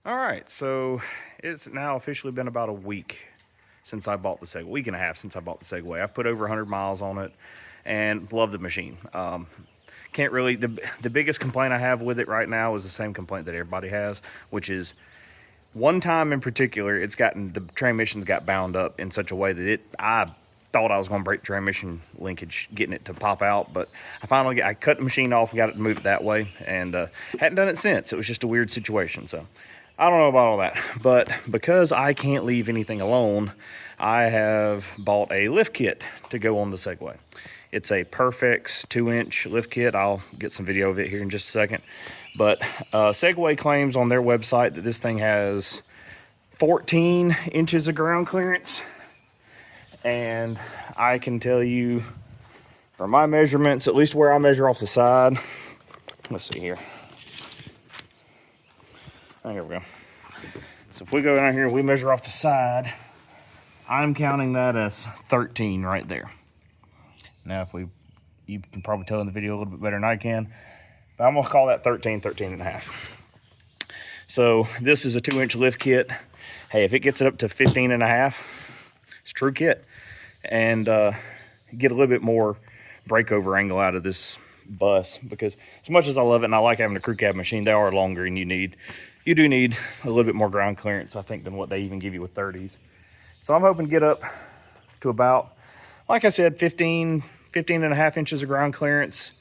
All right, so it's now officially been about a week since I bought the Segway, week and a half since I bought the Segway. I've put over 100 miles on it and love the machine. Can't really, the biggest complaint I have with it right now is the same complaint that everybody has, which is one time in particular, the transmission's got bound up in such a way that I thought I was going to break transmission linkage getting it to pop out, but I cut the machine off and got it to move it that way, and hadn't done it since. It was just a weird situation, so I don't know about all that. But because I can't leave anything alone, I have bought a lift kit to go on the Segway. It's a Perfex 2-inch lift kit. I'll get some video of it here in just a second. But Segway claims on their website that this thing has 14 inches of ground clearance. And I can tell you from my measurements, at least where I measure off the side, let's see here. Oh, here we go. So if we go down here and we measure off the side, I'm counting that as 13 right there. Now, you can probably tell in the video a little bit better than I can, but I'm gonna call that 13 and a half. So this is a 2-inch lift kit. Hey, if it gets it up to 15 and a half, it's a true kit. And get a little bit more breakover angle out of this bus, because as much as I love it and I like having a crew cab machine, they are longer and you do need a little bit more ground clearance, I think, than what they even give you with 30s. So I'm hoping to get up to about, like I said, 15 and a half inches of ground clearance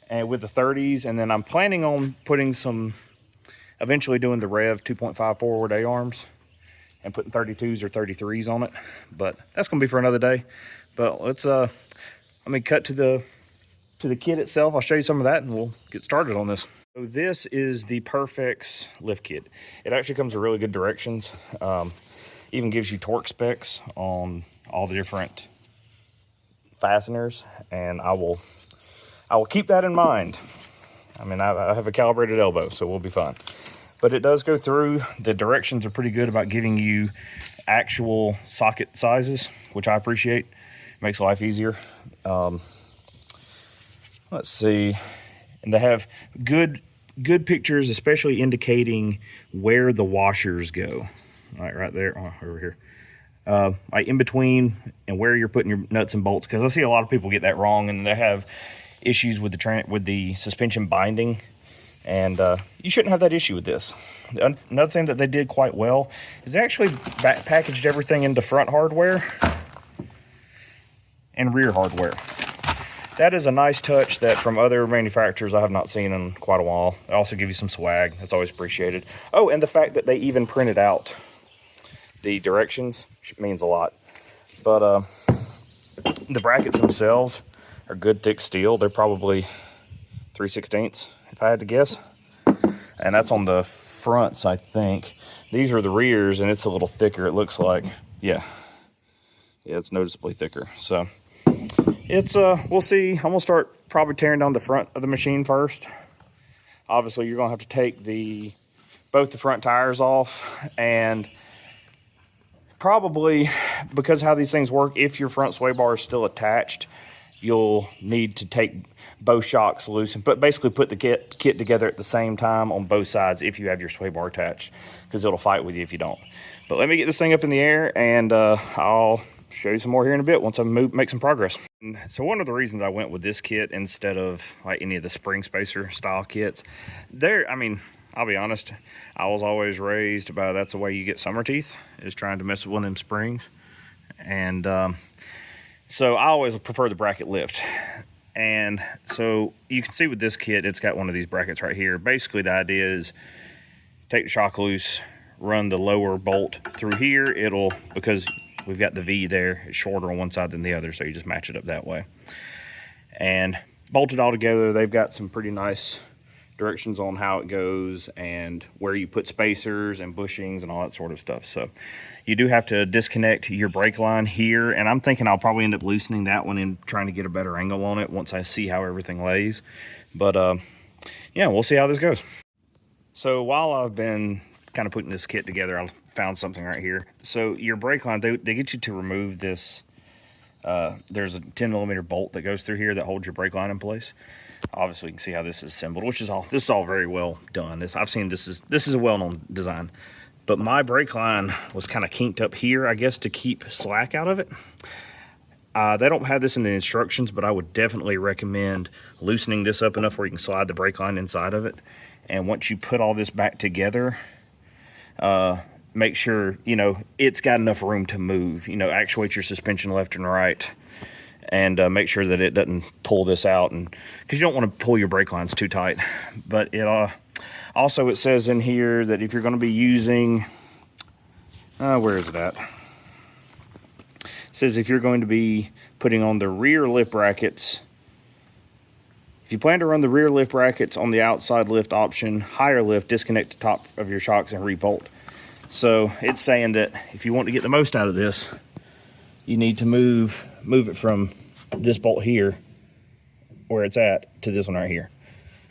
and with the 30s. And then I'm planning on eventually doing the Rev 2.5 forward A arms and putting 32s or 33s on it. But that's gonna be for another day. But let's let me cut to the kit itself. I'll show you some of that and we'll get started on this. So this is the Perfex lift kit. It actually comes with really good directions. Even gives you torque specs on all the different fasteners, and I will keep that in mind. I mean, I have a calibrated elbow, so we'll be fine. But it does go through. The directions are pretty good about giving you actual socket sizes, which I appreciate. Makes life easier. Let's see. And they have good pictures, especially indicating where the washers go. All right there, over here. Like in between and where you're putting your nuts and bolts, because I see a lot of people get that wrong and they have issues with the suspension binding, and you shouldn't have that issue with this. Another thing that they did quite well is they actually packaged everything into front hardware and rear hardware. That is a nice touch that from other manufacturers I have not seen in quite a while. They also give you some swag. That's always appreciated. Oh, and the fact that they even printed out the directions means a lot. But the brackets themselves are good thick steel. They're probably 3/16 if I had to guess. And that's on the fronts, I think. These are the rears, and it's a little thicker, it looks like. Yeah, it's noticeably thicker. So it's we'll see. I'm gonna start probably tearing down the front of the machine first. Obviously you're gonna have to take both the front tires off, and probably, because how these things work, if your front sway bar is still attached, you'll need to take both shocks loose and basically put the kit together at the same time on both sides if you have your sway bar attached, because it'll fight with you if you don't. But let me get this thing up in the air, and I'll show you some more here in a bit once I make some progress. So one of the reasons I went with this kit instead of like any of the spring spacer style kits, I mean, I'll be honest, I was always raised by that's the way you get summer teeth, is trying to mess with one of them springs. And so I always prefer the bracket lift. And so you can see with this kit, it's got one of these brackets right here. Basically the idea is take the shock loose, run the lower bolt through here. Because we've got the V there, it's shorter on one side than the other, so you just match it up that way. And bolt it all together. They've got some pretty nice directions on how it goes and where you put spacers and bushings and all that sort of stuff. So you do have to disconnect your brake line here, and I'm thinking I'll probably end up loosening that one and trying to get a better angle on it once I see how everything lays. But yeah, we'll see how this goes. So while I've been kind of putting this kit together, I found something right here. So your brake line, they get you to remove this. There's a 10mm bolt that goes through here that holds your brake line in place. Obviously, you can see how this is assembled, which is this is all very well done. I've seen this is a well-known design. But my brake line was kind of kinked up here, I guess, to keep slack out of it. They don't have this in the instructions, but I would definitely recommend loosening this up enough where you can slide the brake line inside of it. And once you put all this back together, make sure, you know, it's got enough room to move. You know, actuate your suspension left and right, and make sure that it doesn't pull this out, and because you don't want to pull your brake lines too tight. But it also, it says in here that if you're going to be using, where is it at? It says if you're going to be putting on the rear lift brackets, if you plan to run the rear lift brackets on the outside lift option, higher lift, disconnect the top of your shocks and rebolt. So it's saying that if you want to get the most out of this, you need to move it from this bolt here, where it's at, to this one right here.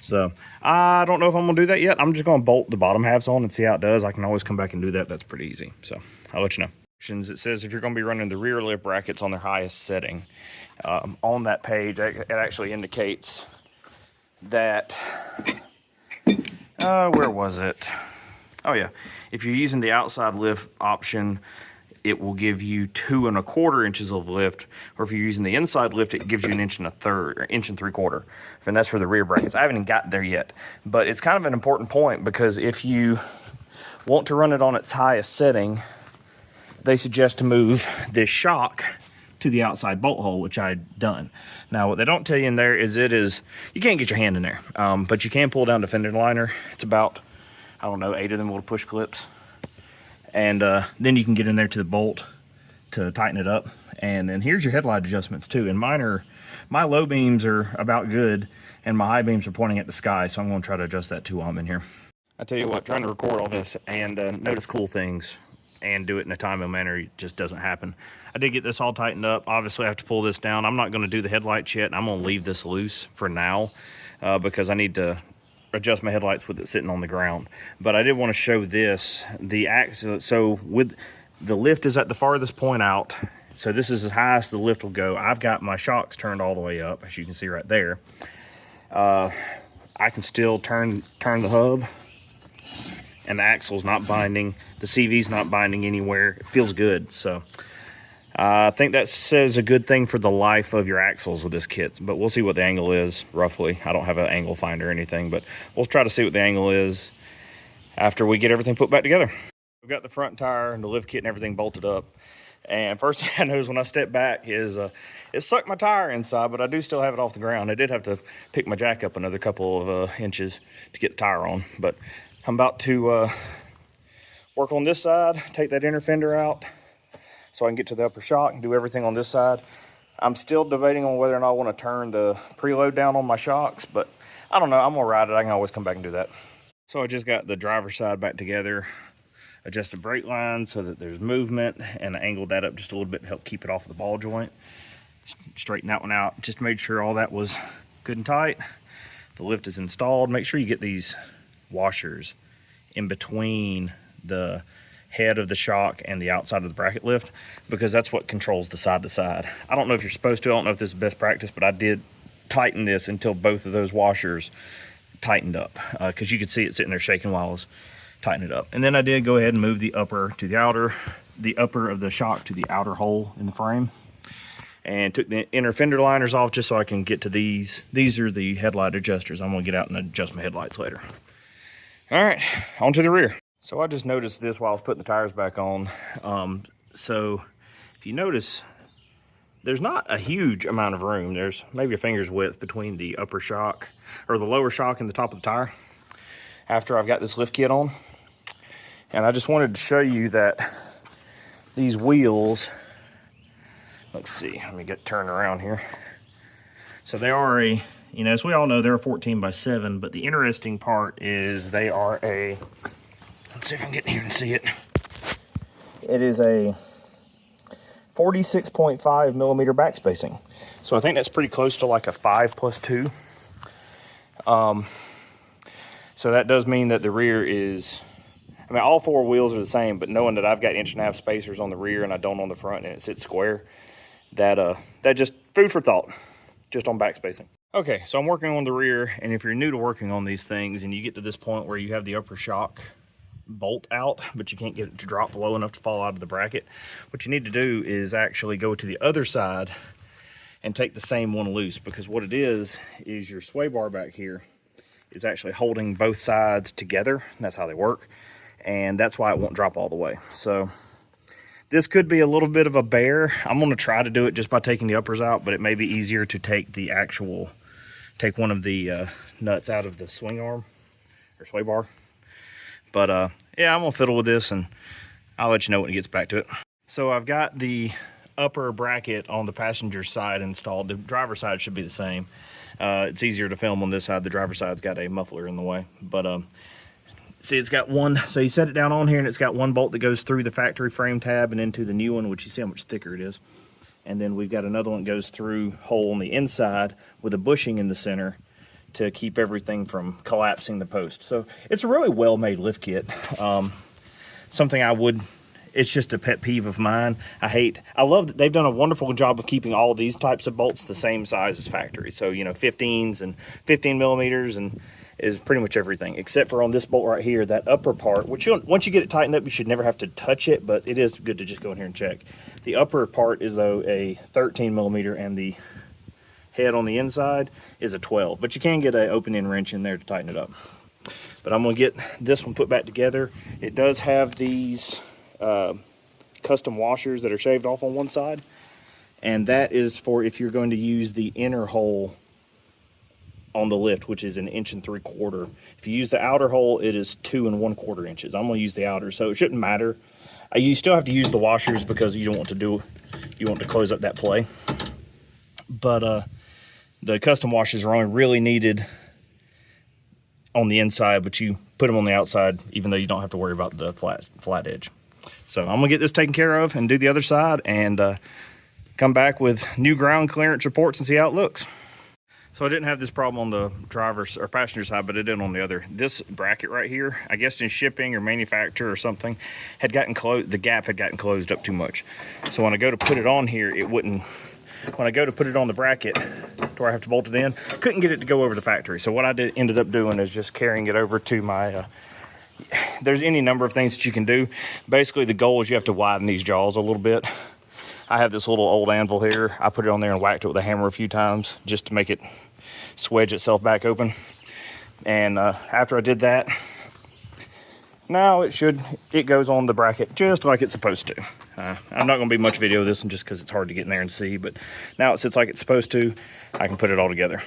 So I don't know if I'm gonna do that yet. I'm just gonna bolt the bottom halves on and see how it does. I can always come back and do that. That's pretty easy. So I'll let you know. It says if you're gonna be running the rear lift brackets on their highest setting, on that page, it actually indicates that, where was it? Oh yeah, if you're using the outside lift option, it will give you 2 1/4 inches of lift, or if you're using the inside lift, it gives you 1 1/3 or 1 3/4, and that's for the rear brackets. I haven't even gotten there yet, but it's kind of an important point, because if you want to run it on its highest setting, they suggest to move this shock to the outside bolt hole, which I'd done. Now, what they don't tell you in there is you can't get your hand in there, but you can pull down the fender liner. It's about, I don't know, 8 of them little push clips. And then you can get in there to the bolt to tighten it up. And then here's your headlight adjustments too. And my low beams are about good, and my high beams are pointing at the sky, so I'm gonna try to adjust that too while I'm in here. I tell you what, trying to record all this and notice cool things and do it in a timely manner just doesn't happen. I did get this all tightened up. Obviously I have to pull this down. I'm not gonna do the headlights yet. I'm gonna leave this loose for now, because I need to adjust my headlights with it sitting on the ground. But I did want to show this, the axle. So with the lift is at the farthest point out, so this is as high as the lift will go. I've got my shocks turned all the way up, as you can see right there. I can still turn the hub, and the axle's not binding, the CV's not binding anywhere. It feels good. So I think that says a good thing for the life of your axles with this kit, but we'll see what the angle is roughly. I don't have an angle finder or anything, but we'll try to see what the angle is after we get everything put back together. We've got the front tire and the lift kit and everything bolted up. And first thing I noticed when I stepped back is it sucked my tire inside, but I do still have it off the ground. I did have to pick my jack up another couple of inches to get the tire on, but I'm about to work on this side, take that inner fender out, so I can get to the upper shock and do everything on this side. I'm still debating on whether or not I want to turn the preload down on my shocks, but I don't know. I'm gonna ride it. I can always come back and do that. So I just got the driver's side back together, adjusted brake line so that there's movement, and I angled that up just a little bit to help keep it off of the ball joint. Straighten that one out. Just made sure all that was good and tight. The lift is installed. Make sure you get these washers in between the head of the shock and the outside of the bracket lift, because that's what controls the side to side. I don't know if you're supposed to, I don't know if this is best practice, but I did tighten this until both of those washers tightened up, because you could see it sitting there shaking while I was tightening it up. And then I did go ahead and move the upper to the outer, the upper of the shock to the outer hole in the frame, and took the inner fender liners off just so I can get to these. These are the headlight adjusters. I'm gonna get out and adjust my headlights later. All right, on to the rear. So I just noticed this while I was putting the tires back on. So if you notice, there's not a huge amount of room. There's maybe a finger's width between the upper shock, or the lower shock, and the top of the tire after I've got this lift kit on. And I just wanted to show you that these wheels, let's see, let me get turned around here. So they are a, you know, as we all know, they're a 14x7, but the interesting part is they are a, let's see if I can get in here and see it. It is a 46.5 millimeter back spacing. So I think that's pretty close to like a 5+2. So that does mean that the rear is, I mean, all four wheels are the same, but knowing that I've got 1.5" spacers on the rear and I don't on the front, and it sits square, that just food for thought, just on back spacing. Okay, so I'm working on the rear, and if you're new to working on these things and you get to this point where you have the upper shock bolt out, but you can't get it to drop low enough to fall out of the bracket, what you need to do is actually go to the other side and take the same one loose, because what it is your sway bar back here is actually holding both sides together. That's how they work, and that's why it won't drop all the way. So this could be a little bit of a bear. I'm going to try to do it just by taking the uppers out, but it may be easier to take one of the nuts out of the swing arm or sway bar. But yeah, I'm gonna fiddle with this and I'll let you know when it gets back to it. So I've got the upper bracket on the passenger side installed. The driver's side should be the same. It's easier to film on this side. The driver's side's got a muffler in the way. But see, it's got one, so you set it down on here and it's got one bolt that goes through the factory frame tab and into the new one, which you see how much thicker it is. And then we've got another one that goes through hole on the inside with a bushing in the center to keep everything from collapsing the post. So it's a really well-made lift kit. It's just a pet peeve of mine. I love that they've done a wonderful job of keeping all of these types of bolts the same size as factory. So, you know, 15s and 15 millimeters and is pretty much everything, except for on this bolt right here, that upper part, which once you get it tightened up, you should never have to touch it, but it is good to just go in here and check. The upper part is, though, a 13 millimeter, and the head on the inside is a 12, but you can get an open-end wrench in there to tighten it up. But I'm gonna get this one put back together. It does have these custom washers that are shaved off on one side, and that is for if you're going to use the inner hole on the lift, which is 1 3/4 inches. If you use the outer hole, it is 2 1/4 inches. I'm going to use the outer, so it shouldn't matter. You still have to use the washers because you want to close up that play. But the custom washers are only really needed on the inside, but you put them on the outside, even though you don't have to worry about the flat edge. So I'm gonna get this taken care of and do the other side, and come back with new ground clearance reports and see how it looks. So I didn't have this problem on the driver's or passenger side, but I did on the other. This bracket right here, I guess in shipping or manufacture or something, had gotten closed. The gap had gotten closed up too much. So when I go to put it on here, it wouldn't. When I go to put it on the bracket to where I have to bolt it in, couldn't get it to go over the factory. So what I ended up doing is just carrying it over to my. There's any number of things that you can do. Basically, the goal is you have to widen these jaws a little bit. I have this little old anvil here. I put it on there and whacked it with a hammer a few times just to make it swedge itself back open. And after I did that, now it goes on the bracket just like it's supposed to. I'm not going to be much video of this one just because it's hard to get in there and see, but now it sits like it's supposed to. I can put it all together.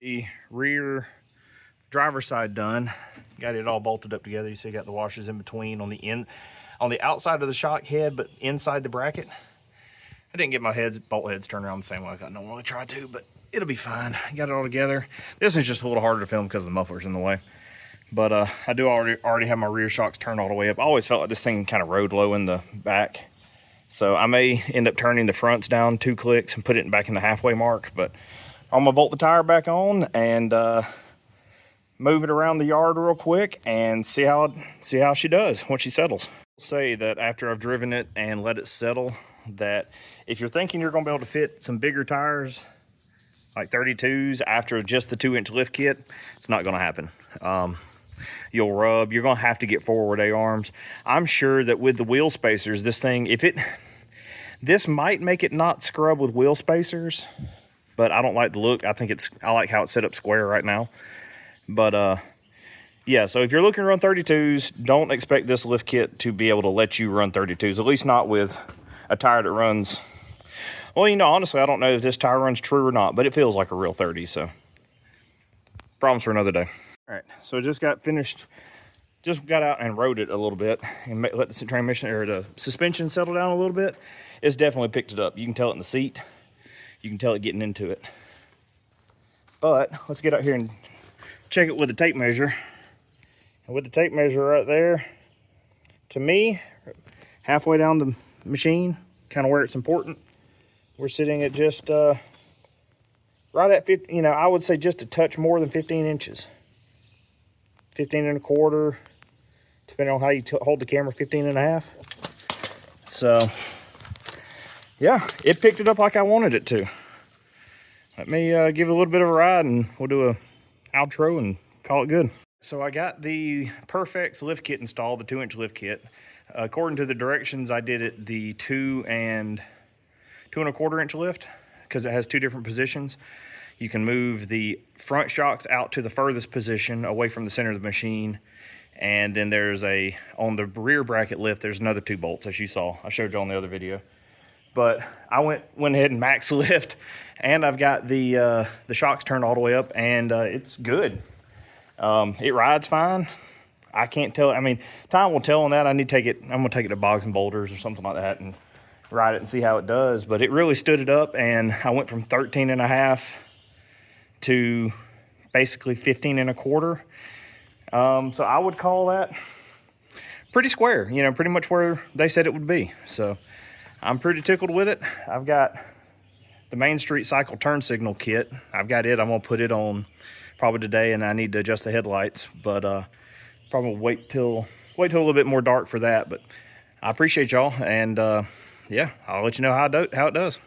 The rear driver's side done. Got it all bolted up together. You see, got the washers in between on the outside of the shock head, but inside the bracket. I didn't get my bolt heads turned around the same way like I normally try to, but it'll be fine. Got it all together. This is just a little harder to film because the muffler's in the way. But I do already have my rear shocks turned all the way up. I always felt like this thing kind of rode low in the back. So I may end up turning the fronts down 2 clicks and put it back in the halfway mark. But I'm gonna bolt the tire back on and move it around the yard real quick and see how she does once she settles. I'll say that after I've driven it and let it settle, that if you're thinking you're gonna be able to fit some bigger tires, like 32s, after just the 2-inch lift kit, it's not gonna happen. You'll rub. You're gonna have to get forward A-arms. I'm sure that with the wheel spacers, this thing, this might make it not scrub with wheel spacers, but I don't like the look. I like how it's set up square right now. But yeah, so if you're looking to run 32s, don't expect this lift kit to be able to let you run 32s, at least not with a tire that runs. Well, you know, honestly, I don't know if this tire runs true or not, but it feels like a real 30, so problems for another day. All right, so just got out and rode it a little bit and let the transmission or the suspension settle down a little bit. It's definitely picked it up. You can tell it in the seat. You can tell it getting into it. But let's get out here and check it with the tape measure. And with the tape measure right there, to me, halfway down the machine, kind of where it's important, we're sitting at just right at 50, you know, I would say just a touch more than 15 inches. 15 1/4, depending on how you hold the camera, 15 1/2. So yeah, it picked it up like I wanted it to. let me give it a little bit of a ride, and we'll do a outro and call it good. So I got the Perfex lift kit installed, the 2-inch lift kit. According to the directions, I did it the 2 1/4 inch lift, because it has 2 different positions. You can move the front shocks out to the furthest position away from the center of the machine. And then there's on the rear bracket lift, there's another 2 bolts, as you saw. I showed you on the other video. But I went ahead and max lift, and I've got the shocks turned all the way up, and it's good. It rides fine. I can't tell. I mean, time will tell on that. I'm gonna take it to Bogs and Boulders or something like that and ride it and see how it does. But it really stood it up, and I went from 13.5 to basically 15.25. So I would call that pretty square, you know, pretty much where they said it would be. So I'm pretty tickled with it. I've got the Main Street Cycle turn signal kit. I've got it. I'm gonna put it on probably today, and I need to adjust the headlights, but probably wait till a little bit more dark for that. But I appreciate y'all, and yeah, I'll let you know how it does.